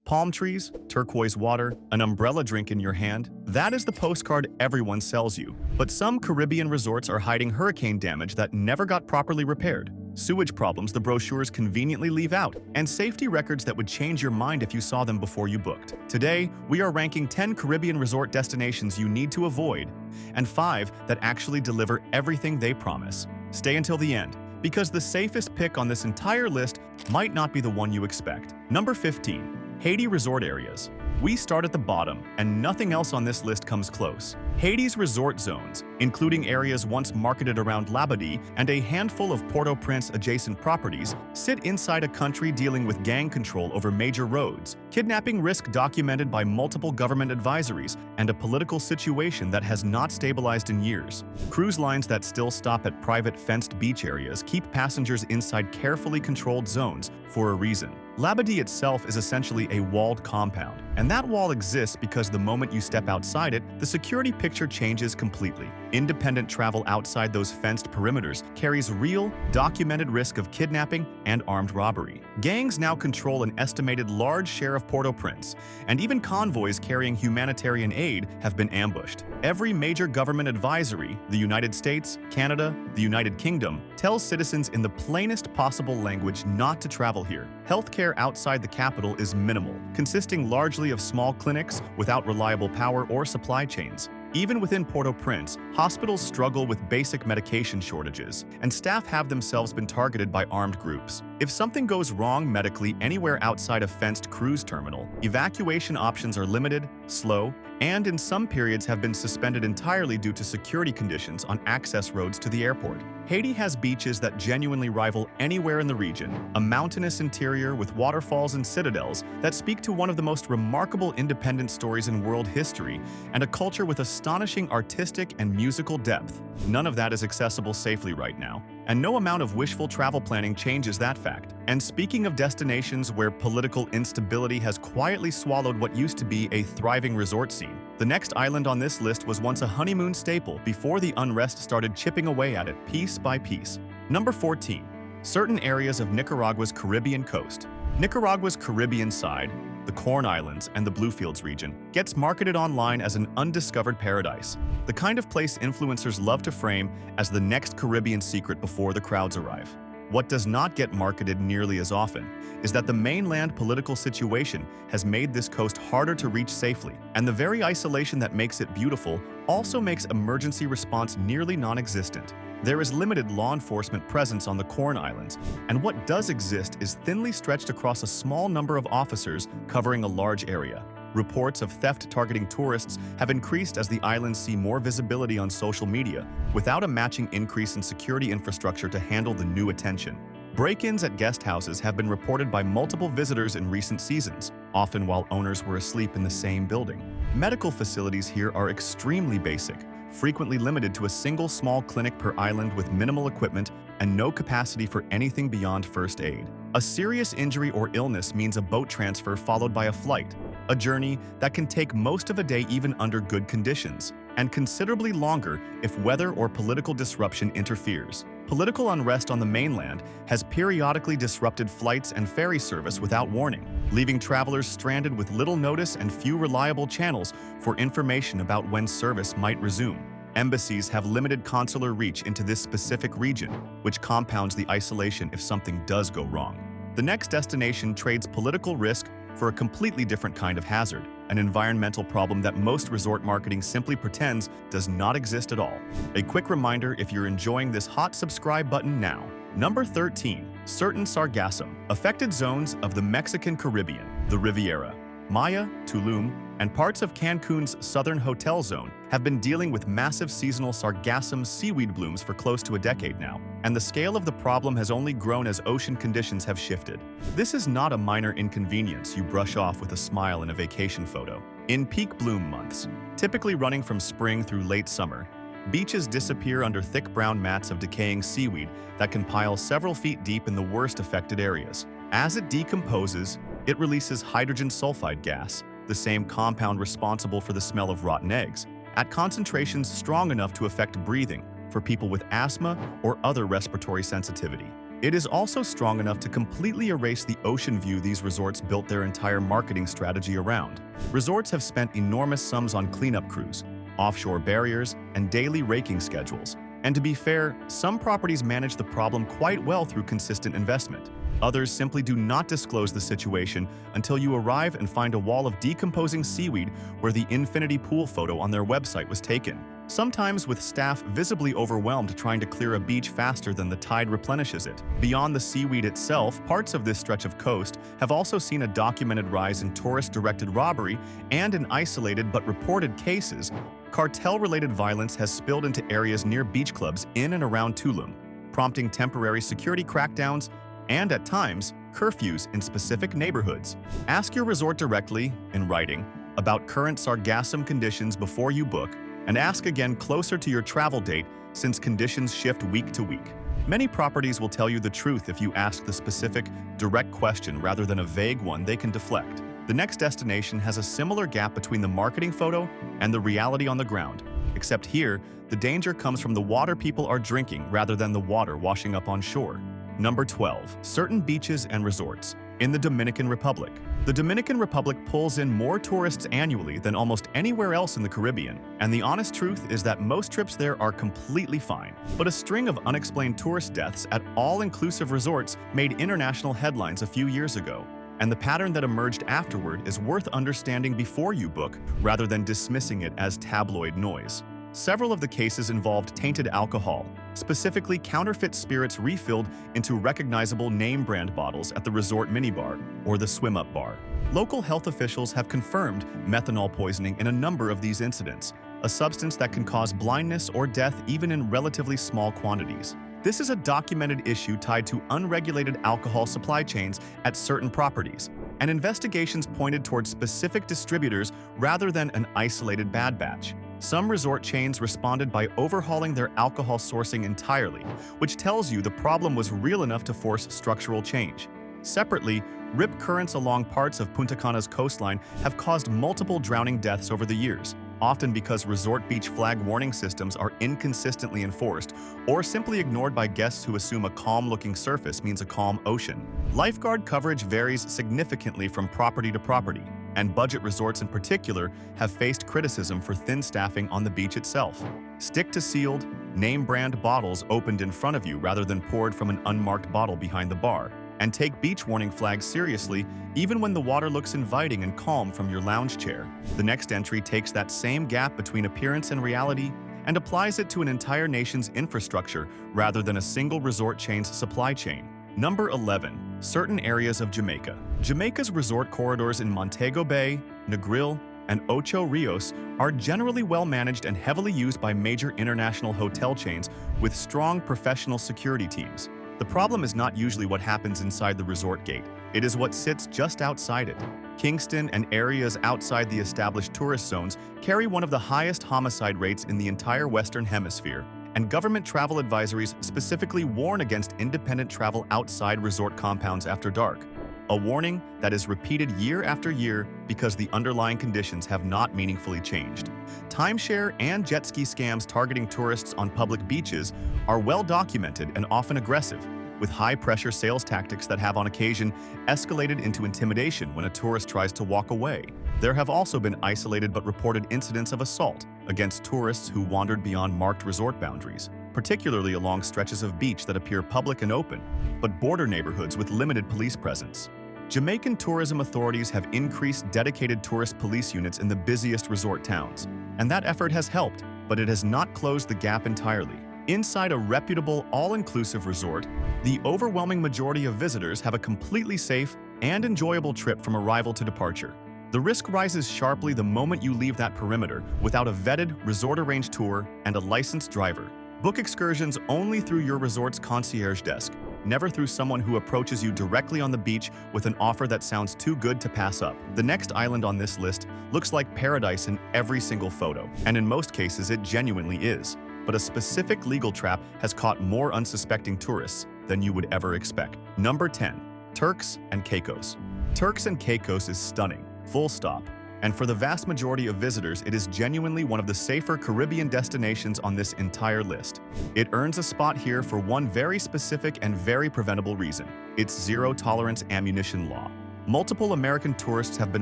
Palm trees, turquoise water, an umbrella drink in your hand, that is the postcard everyone sells you. But some Caribbean resorts are hiding hurricane damage that never got properly repaired, sewage problems the brochures conveniently leave out, and safety records that would change your mind if you saw them before you booked. Today, we are ranking 10 Caribbean resort destinations you need to avoid, and 5 that actually deliver everything they promise. Stay until the end, because the safest pick on this entire list might not be the one you expect. Number 15. Haiti Resort Areas. We start at the bottom, and nothing else on this list comes close. Haiti's resort zones, including areas once marketed around Labadee and a handful of Port-au-Prince adjacent properties, sit inside a country dealing with gang control over major roads, kidnapping risk documented by multiple government advisories, and a political situation that has not stabilized in years. Cruise lines that still stop at private fenced beach areas keep passengers inside carefully controlled zones for a reason. Labadee itself is essentially a walled compound, and that wall exists because the moment you step outside it, the security picture changes completely. Independent travel outside those fenced perimeters carries real, documented risk of kidnapping and armed robbery. Gangs now control an estimated large share of Port-au-Prince, and even convoys carrying humanitarian aid have been ambushed. Every major government advisory, the United States, Canada, the United Kingdom, tells citizens in the plainest possible language not to travel here. Healthcare outside the capital is minimal, consisting largely of small clinics without reliable power or supply chains. Even within Port-au-Prince, hospitals struggle with basic medication shortages, and staff have themselves been targeted by armed groups. If something goes wrong medically anywhere outside a fenced cruise terminal, evacuation options are limited, slow, and in some periods have been suspended entirely due to security conditions on access roads to the airport. Haiti has beaches that genuinely rival anywhere in the region, a mountainous interior with waterfalls and citadels that speak to one of the most remarkable independence stories in world history, and a culture with astonishing artistic and musical depth. None of that is accessible safely right now, and no amount of wishful travel planning changes that fact. And speaking of destinations where political instability has quietly swallowed what used to be a thriving resort scene, the next island on this list was once a honeymoon staple before the unrest started chipping away at it piece by piece. Number 14. Certain areas of Nicaragua's Caribbean coast. Nicaragua's Caribbean side, the Corn Islands and the Bluefields region, gets marketed online as an undiscovered paradise, the kind of place influencers love to frame as the next Caribbean secret before the crowds arrive. What does not get marketed nearly as often is that the mainland political situation has made this coast harder to reach safely, and the very isolation that makes it beautiful also makes emergency response nearly non-existent. There is limited law enforcement presence on the Corn Islands, and what does exist is thinly stretched across a small number of officers covering a large area. Reports of theft targeting tourists have increased as the islands see more visibility on social media, without a matching increase in security infrastructure to handle the new attention. Break-ins at guest houses have been reported by multiple visitors in recent seasons, often while owners were asleep in the same building. Medical facilities here are extremely basic, frequently limited to a single small clinic per island with minimal equipment and no capacity for anything beyond first aid. A serious injury or illness means a boat transfer followed by a flight, a journey that can take most of a day even under good conditions, and considerably longer if weather or political disruption interferes. Political unrest on the mainland has periodically disrupted flights and ferry service without warning, leaving travelers stranded with little notice and few reliable channels for information about when service might resume. Embassies have limited consular reach into this specific region, which compounds the isolation if something does go wrong. The next destination trades political risk for a completely different kind of hazard, an environmental problem that most resort marketing simply pretends does not exist at all. A quick reminder if you're enjoying this, hot subscribe button now. Number 13. Certain sargassum. Affected zones of the Mexican Caribbean, the Riviera, Maya, Tulum, and parts of Cancun's southern hotel zone have been dealing with massive seasonal sargassum seaweed blooms for close to a decade now, and the scale of the problem has only grown as ocean conditions have shifted. This is not a minor inconvenience you brush off with a smile in a vacation photo. In peak bloom months, typically running from spring through late summer, beaches disappear under thick brown mats of decaying seaweed that can pile several feet deep in the worst affected areas. As it decomposes, it releases hydrogen sulfide gas, the same compound responsible for the smell of rotten eggs, at concentrations strong enough to affect breathing for people with asthma or other respiratory sensitivity. It is also strong enough to completely erase the ocean view these resorts built their entire marketing strategy around. Resorts have spent enormous sums on cleanup crews, offshore barriers, and daily raking schedules. And to be fair, some properties manage the problem quite well through consistent investment. Others simply do not disclose the situation until you arrive and find a wall of decomposing seaweed where the infinity pool photo on their website was taken. Sometimes with staff visibly overwhelmed trying to clear a beach faster than the tide replenishes it. Beyond the seaweed itself, parts of this stretch of coast have also seen a documented rise in tourist-directed robbery, and in isolated but reported cases, cartel-related violence has spilled into areas near beach clubs in and around Tulum, prompting temporary security crackdowns and, at times, curfews in specific neighborhoods. Ask your resort directly, in writing, about current sargassum conditions before you book, and ask again closer to your travel date since conditions shift week to week. Many properties will tell you the truth if you ask the specific, direct question rather than a vague one they can deflect. The next destination has a similar gap between the marketing photo and the reality on the ground, except here, the danger comes from the water people are drinking rather than the water washing up on shore. Number 12. Certain beaches and resorts. In the Dominican Republic. The Dominican Republic pulls in more tourists annually than almost anywhere else in the Caribbean, and the honest truth is that most trips there are completely fine. But a string of unexplained tourist deaths at all-inclusive resorts made international headlines a few years ago, and the pattern that emerged afterward is worth understanding before you book rather than dismissing it as tabloid noise. Several of the cases involved tainted alcohol, specifically counterfeit spirits refilled into recognizable name-brand bottles at the resort minibar or the swim-up bar. Local health officials have confirmed methanol poisoning in a number of these incidents, a substance that can cause blindness or death even in relatively small quantities. This is a documented issue tied to unregulated alcohol supply chains at certain properties, and investigations pointed towards specific distributors rather than an isolated bad batch. Some resort chains responded by overhauling their alcohol sourcing entirely, which tells you the problem was real enough to force structural change. Separately, rip currents along parts of Punta Cana's coastline have caused multiple drowning deaths over the years, often because resort beach flag warning systems are inconsistently enforced or simply ignored by guests who assume a calm-looking surface means a calm ocean. Lifeguard coverage varies significantly from property to property, and budget resorts in particular have faced criticism for thin staffing on the beach itself. Stick to sealed, name-brand bottles opened in front of you rather than poured from an unmarked bottle behind the bar, and take beach warning flags seriously even when the water looks inviting and calm from your lounge chair. The next entry takes that same gap between appearance and reality and applies it to an entire nation's infrastructure rather than a single resort chain's supply chain. Number 11. Certain areas of Jamaica. Jamaica's resort corridors in Montego Bay, Negril, and Ocho Rios are generally well-managed and heavily used by major international hotel chains with strong professional security teams. The problem is not usually what happens inside the resort gate. It is what sits just outside it. Kingston and areas outside the established tourist zones carry one of the highest homicide rates in the entire Western Hemisphere, and government travel advisories specifically warn against independent travel outside resort compounds after dark. A warning that is repeated year after year because the underlying conditions have not meaningfully changed. Timeshare and jet ski scams targeting tourists on public beaches are well documented and often aggressive, with high-pressure sales tactics that have on occasion escalated into intimidation when a tourist tries to walk away. There have also been isolated but reported incidents of assault against tourists who wandered beyond marked resort boundaries, particularly along stretches of beach that appear public and open, but border neighborhoods with limited police presence. Jamaican tourism authorities have increased dedicated tourist police units in the busiest resort towns, and that effort has helped, but it has not closed the gap entirely. Inside a reputable, all-inclusive resort, the overwhelming majority of visitors have a completely safe and enjoyable trip from arrival to departure. The risk rises sharply the moment you leave that perimeter without a vetted, resort-arranged tour and a licensed driver. Book excursions only through your resort's concierge desk, never through someone who approaches you directly on the beach with an offer that sounds too good to pass up. The next island on this list looks like paradise in every single photo, and in most cases it genuinely is. But a specific legal trap has caught more unsuspecting tourists than you would ever expect. Number 10. Turks and Caicos. Turks and Caicos is stunning, full stop. And for the vast majority of visitors, it is genuinely one of the safer Caribbean destinations on this entire list. It earns a spot here for one very specific and very preventable reason: its zero-tolerance ammunition law. Multiple American tourists have been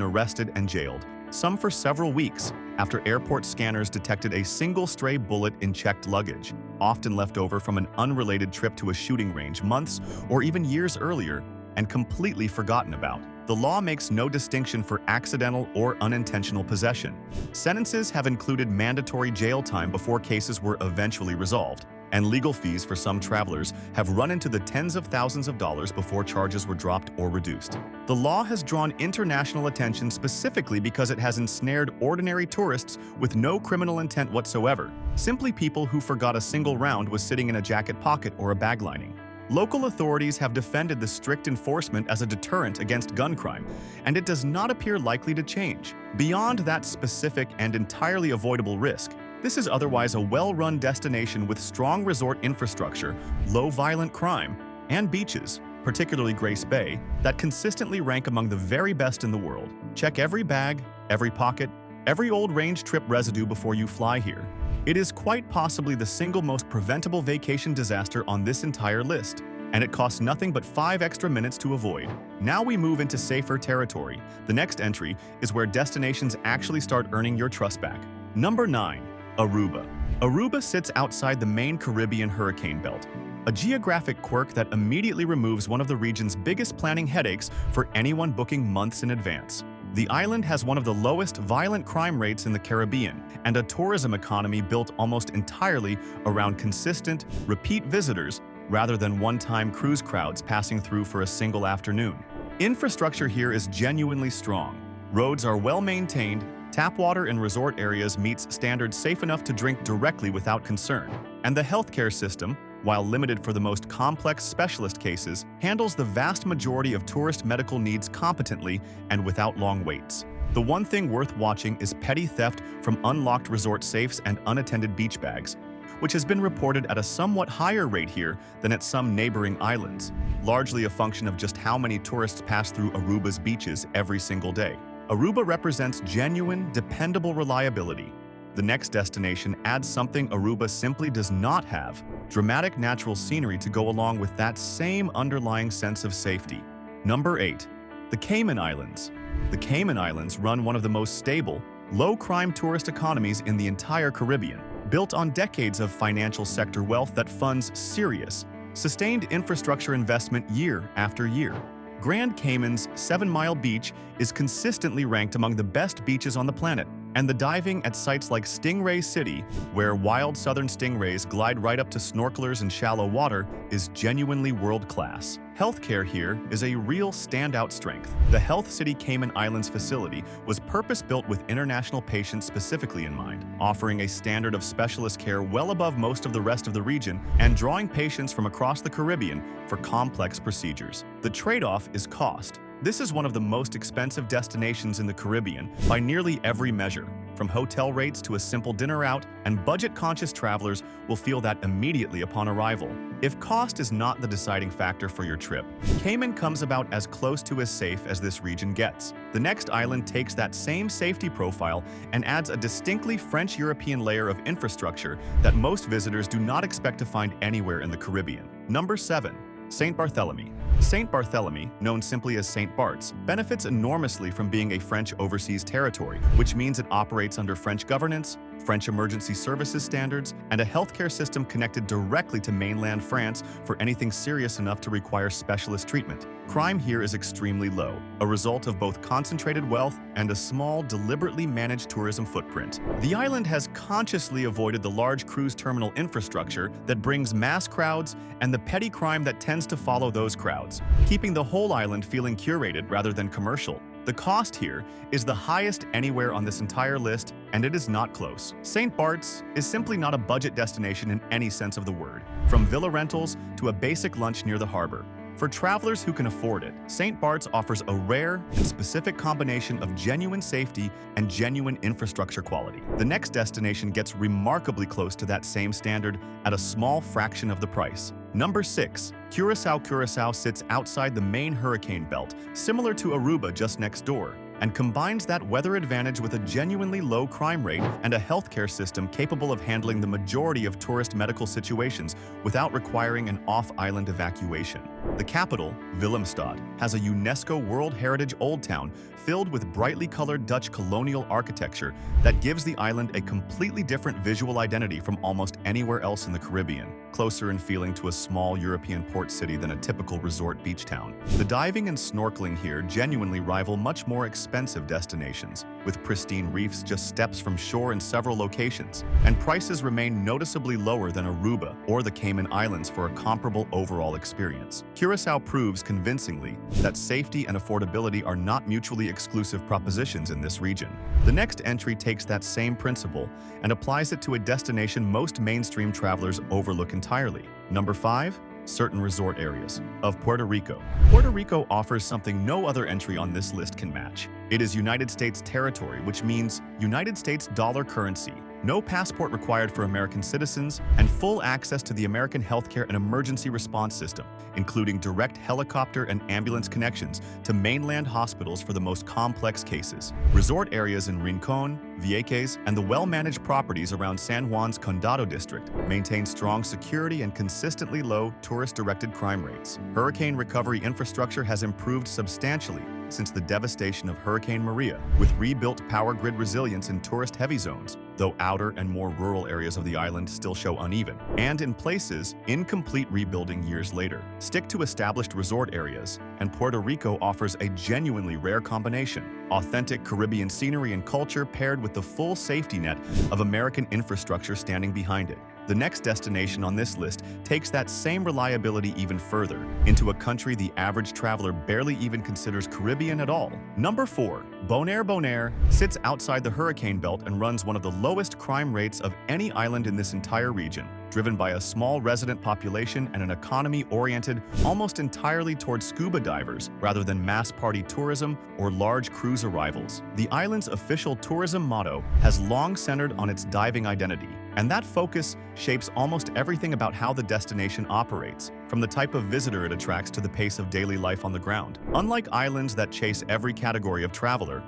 arrested and jailed, some for several weeks, after airport scanners detected a single stray bullet in checked luggage, often left over from an unrelated trip to a shooting range months or even years earlier, and completely forgotten about. The law makes no distinction for accidental or unintentional possession. Sentences have included mandatory jail time before cases were eventually resolved, and legal fees for some travelers have run into the tens of thousands of dollars before charges were dropped or reduced. The law has drawn international attention specifically because it has ensnared ordinary tourists with no criminal intent whatsoever, simply people who forgot a single round was sitting in a jacket pocket or a bag lining. Local authorities have defended the strict enforcement as a deterrent against gun crime, and it does not appear likely to change. Beyond that specific and entirely avoidable risk, this is otherwise a well-run destination with strong resort infrastructure, low violent crime, and beaches, particularly Grace Bay, that consistently rank among the very best in the world. Check every bag, every pocket, every old range trip residue before you fly here. It is quite possibly the single most preventable vacation disaster on this entire list, and it costs nothing but 5 extra minutes to avoid. Now we move into safer territory. The next entry is where destinations actually start earning your trust back. Number 9. Aruba. Aruba sits outside the main Caribbean hurricane belt, a geographic quirk that immediately removes one of the region's biggest planning headaches for anyone booking months in advance. The island has one of the lowest violent crime rates in the Caribbean and a tourism economy built almost entirely around consistent, repeat visitors rather than one-time cruise crowds passing through for a single afternoon. Infrastructure here is genuinely strong. Roads are well-maintained, tap water in resort areas meets standards safe enough to drink directly without concern, and the healthcare system, while limited for the most complex specialist cases, handles the vast majority of tourist medical needs competently and without long waits. The one thing worth watching is petty theft from unlocked resort safes and unattended beach bags, which has been reported at a somewhat higher rate here than at some neighboring islands, largely a function of just how many tourists pass through Aruba's beaches every single day. Aruba represents genuine, dependable reliability. The next destination adds something Aruba simply does not have: dramatic natural scenery to go along with that same underlying sense of safety. Number 8. The Cayman Islands. The Cayman Islands run one of the most stable, low-crime tourist economies in the entire Caribbean, built on decades of financial sector wealth that funds serious, sustained infrastructure investment year after year. Grand Cayman's 7 Mile Beach is consistently ranked among the best beaches on the planet, and the diving at sites like Stingray City, where wild southern stingrays glide right up to snorkelers in shallow water, is genuinely world-class. Healthcare here is a real standout strength. The Health City Cayman Islands facility was purpose-built with international patients specifically in mind, offering a standard of specialist care well above most of the rest of the region and drawing patients from across the Caribbean for complex procedures. The trade-off is cost. This is one of the most expensive destinations in the Caribbean by nearly every measure. From hotel rates to a simple dinner out, and budget-conscious travelers will feel that immediately upon arrival. If cost is not the deciding factor for your trip, Cayman comes about as close to as safe as this region gets. The next island takes that same safety profile and adds a distinctly French-European layer of infrastructure that most visitors do not expect to find anywhere in the Caribbean. Number 7. St. Barthélemy. St. Barthélemy, known simply as St. Bart's, benefits enormously from being a French overseas territory, which means it operates under French governance, French emergency services standards, and a healthcare system connected directly to mainland France for anything serious enough to require specialist treatment. Crime here is extremely low, a result of both concentrated wealth and a small, deliberately managed tourism footprint. The island has consciously avoided the large cruise terminal infrastructure that brings mass crowds and the petty crime that tends to follow those crowds, keeping the whole island feeling curated rather than commercial. The cost here is the highest anywhere on this entire list, and it is not close. St. Bart's is simply not a budget destination in any sense of the word, from villa rentals to a basic lunch near the harbor. For travelers who can afford it, St. Bart's offers a rare and specific combination of genuine safety and genuine infrastructure quality. The next destination gets remarkably close to that same standard at a small fraction of the price. Number 6. Curaçao. Curaçao sits outside the main hurricane belt, similar to Aruba just next door. and combines that weather advantage with a genuinely low crime rate and a healthcare system capable of handling the majority of tourist medical situations without requiring an off-island evacuation. The capital, Willemstad, has a UNESCO World Heritage Old Town filled with brightly colored Dutch colonial architecture that gives the island a completely different visual identity from almost anywhere else in the Caribbean, closer in feeling to a small European port city than a typical resort beach town. The diving and snorkeling here genuinely rival much more expensive destinations, with pristine reefs just steps from shore in several locations, and prices remain noticeably lower than Aruba or the Cayman Islands for a comparable overall experience. Curaçao proves convincingly that safety and affordability are not mutually exclusive propositions in this region. The next entry takes that same principle and applies it to a destination most mainstream travelers overlook entirely. Number 5. Certain resort areas of Puerto Rico. Puerto Rico offers something no other entry on this list can match. It is United States territory, which means United States dollar currency, no passport required for American citizens, and full access to the American healthcare and emergency response system, including direct helicopter and ambulance connections to mainland hospitals for the most complex cases. Resort areas in Rincon, Vieques, and the well-managed properties around San Juan's Condado district maintain strong security and consistently low tourist-directed crime rates. Hurricane recovery infrastructure has improved substantially since the devastation of Hurricane Maria, with rebuilt power grid resilience in tourist-heavy zones, though outer and more rural areas of the island still show uneven, and in places, incomplete rebuilding years later. Stick to established resort areas, and Puerto Rico offers a genuinely rare combination: authentic Caribbean scenery and culture paired with the full safety net of American infrastructure standing behind it. The next destination on this list takes that same reliability even further, into a country the average traveler barely even considers Caribbean at all. Number 4. Bonaire. Bonaire sits outside the hurricane belt and runs one of the lowest crime rates of any island in this entire region, driven by a small resident population and an economy oriented almost entirely towards scuba divers rather than mass party tourism or large cruise arrivals. The island's official tourism motto has long centered on its diving identity, and that focus shapes almost everything about how the destination operates, from the type of visitor it attracts to the pace of daily life on the ground. Unlike islands that chase every category of traveler,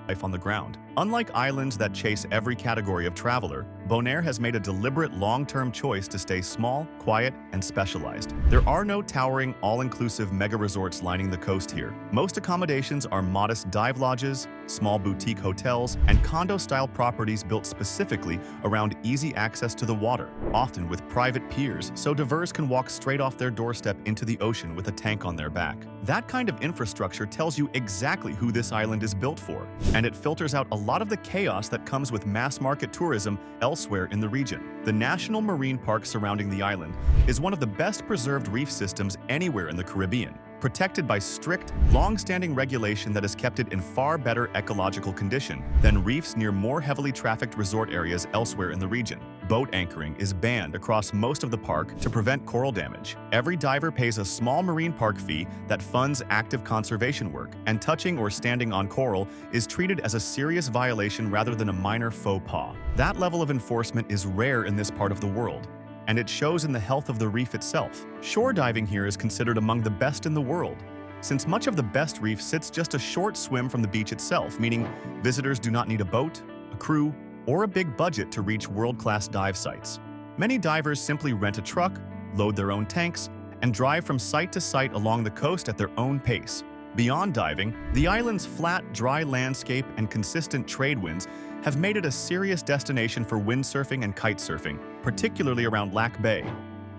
Bonaire has made a deliberate long-term choice to stay small, quiet, and specialized. There are no towering, all-inclusive mega resorts lining the coast here. Most accommodations are modest dive lodges, small boutique hotels, and condo-style properties built specifically around easy access to the water, often with private piers so divers can walk straight off their doorstep into the ocean with a tank on their back. That kind of infrastructure tells you exactly who this island is built for, and it filters out a lot of the chaos that comes with mass-market tourism elsewhere in the region. The National Marine Park surrounding the island is one of the best-preserved reef systems anywhere in the Caribbean, protected by strict, long-standing regulation that has kept it in far better ecological condition than reefs near more heavily trafficked resort areas elsewhere in the region. Boat anchoring is banned across most of the park to prevent coral damage. Every diver pays a small marine park fee that funds active conservation work, and touching or standing on coral is treated as a serious violation rather than a minor faux pas. That level of enforcement is rare in this part of the world, and it shows in the health of the reef itself. Shore diving here is considered among the best in the world, since much of the best reef sits just a short swim from the beach itself, meaning visitors do not need a boat, a crew, or a big budget to reach world-class dive sites. Many divers simply rent a truck, load their own tanks, and drive from site to site along the coast at their own pace. Beyond diving, the island's flat, dry landscape and consistent trade winds have made it a serious destination for windsurfing and kite surfing, particularly around Lac Bay,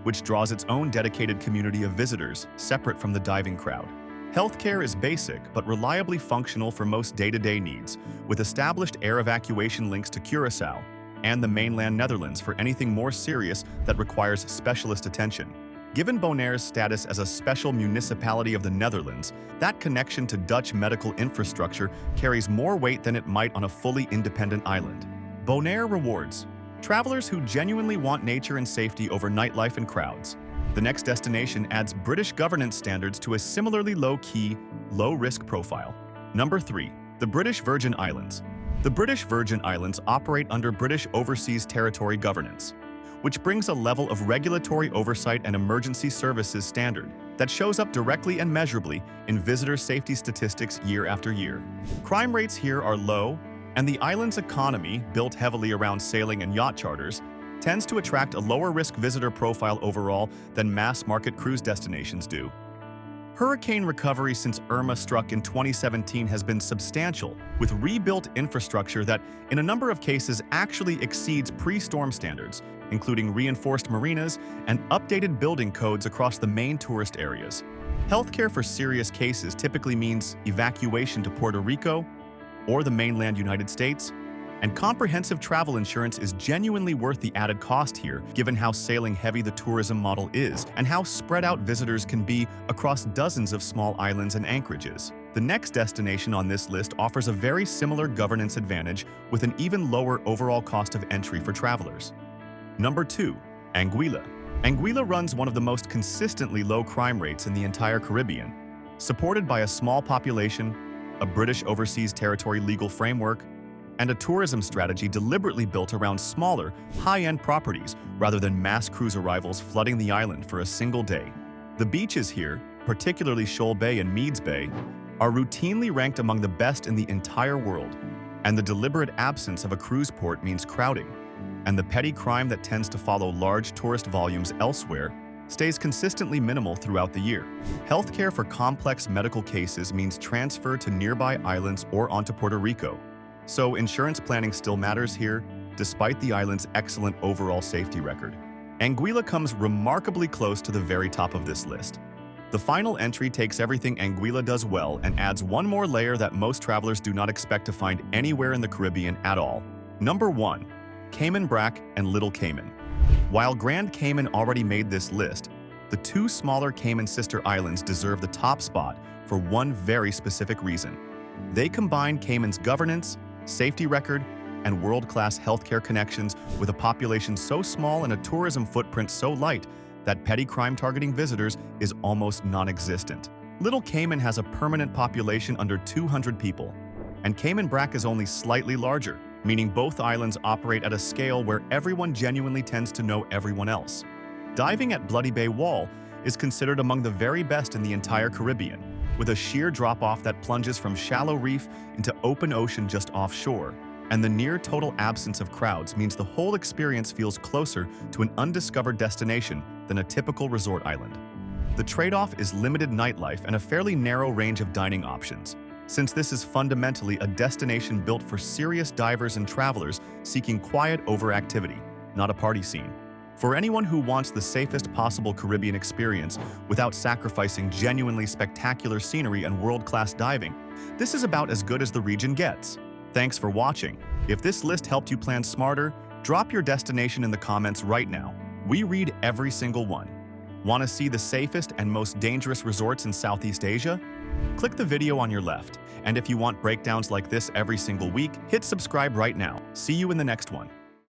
which draws its own dedicated community of visitors separate from the diving crowd. Healthcare is basic but reliably functional for most day-to-day needs, with established air evacuation links to Curaçao and the mainland Netherlands for anything more serious that requires specialist attention. Given Bonaire's status as a special municipality of the Netherlands, that connection to Dutch medical infrastructure carries more weight than it might on a fully independent island. Bonaire rewards travelers who genuinely want nature and safety over nightlife and crowds. The next destination adds British governance standards to a similarly low-key, low-risk profile. Number 3. The British Virgin Islands. The British Virgin Islands operate under British Overseas Territory governance, which brings a level of regulatory oversight and emergency services standard that shows up directly and measurably in visitor safety statistics year after year. Crime rates here are low, and the island's economy, built heavily around sailing and yacht charters, tends to attract a lower-risk visitor profile overall than mass-market cruise destinations do. Hurricane recovery since Irma struck in 2017 has been substantial, with rebuilt infrastructure that, in a number of cases, actually exceeds pre-storm standards, including reinforced marinas and updated building codes across the main tourist areas. Healthcare for serious cases typically means evacuation to Puerto Rico or the mainland United States, and comprehensive travel insurance is genuinely worth the added cost here, given how sailing-heavy the tourism model is and how spread out visitors can be across dozens of small islands and anchorages. The next destination on this list offers a very similar governance advantage with an even lower overall cost of entry for travelers. Number 2. Anguilla. Anguilla runs one of the most consistently low crime rates in the entire Caribbean. Supported by a small population, a British Overseas Territory legal framework, and a tourism strategy deliberately built around smaller, high-end properties rather than mass cruise arrivals flooding the island for a single day. The beaches here, particularly Shoal Bay and Meads Bay, are routinely ranked among the best in the entire world, and the deliberate absence of a cruise port means crowding, and the petty crime that tends to follow large tourist volumes elsewhere stays consistently minimal throughout the year. Healthcare for complex medical cases means transfer to nearby islands or onto Puerto Rico, so insurance planning still matters here, despite the island's excellent overall safety record. Anguilla comes remarkably close to the very top of this list. The final entry takes everything Anguilla does well and adds one more layer that most travelers do not expect to find anywhere in the Caribbean at all. Number 1. Cayman Brac and Little Cayman. While Grand Cayman already made this list, the two smaller Cayman sister islands deserve the top spot for one very specific reason. They combine Cayman's governance, safety record, and world-class healthcare connections with a population so small and a tourism footprint so light that petty crime targeting visitors is almost non-existent. Little Cayman has a permanent population under 200 people, and Cayman Brac is only slightly larger, meaning both islands operate at a scale where everyone genuinely tends to know everyone else. Diving at Bloody Bay Wall is considered among the very best in the entire Caribbean, with a sheer drop-off that plunges from shallow reef into open ocean just offshore, and the near-total absence of crowds means the whole experience feels closer to an undiscovered destination than a typical resort island. The trade-off is limited nightlife and a fairly narrow range of dining options, since this is fundamentally a destination built for serious divers and travelers seeking quiet overactivity, not a party scene. For anyone who wants the safest possible Caribbean experience without sacrificing genuinely spectacular scenery and world-class diving, this is about as good as the region gets. Thanks for watching. If this list helped you plan smarter, drop your destination in the comments right now. We read every single one. Want to see the safest and most dangerous resorts in Southeast Asia? Click the video on your left. And if you want breakdowns like this every single week, hit subscribe right now. See you in the next one.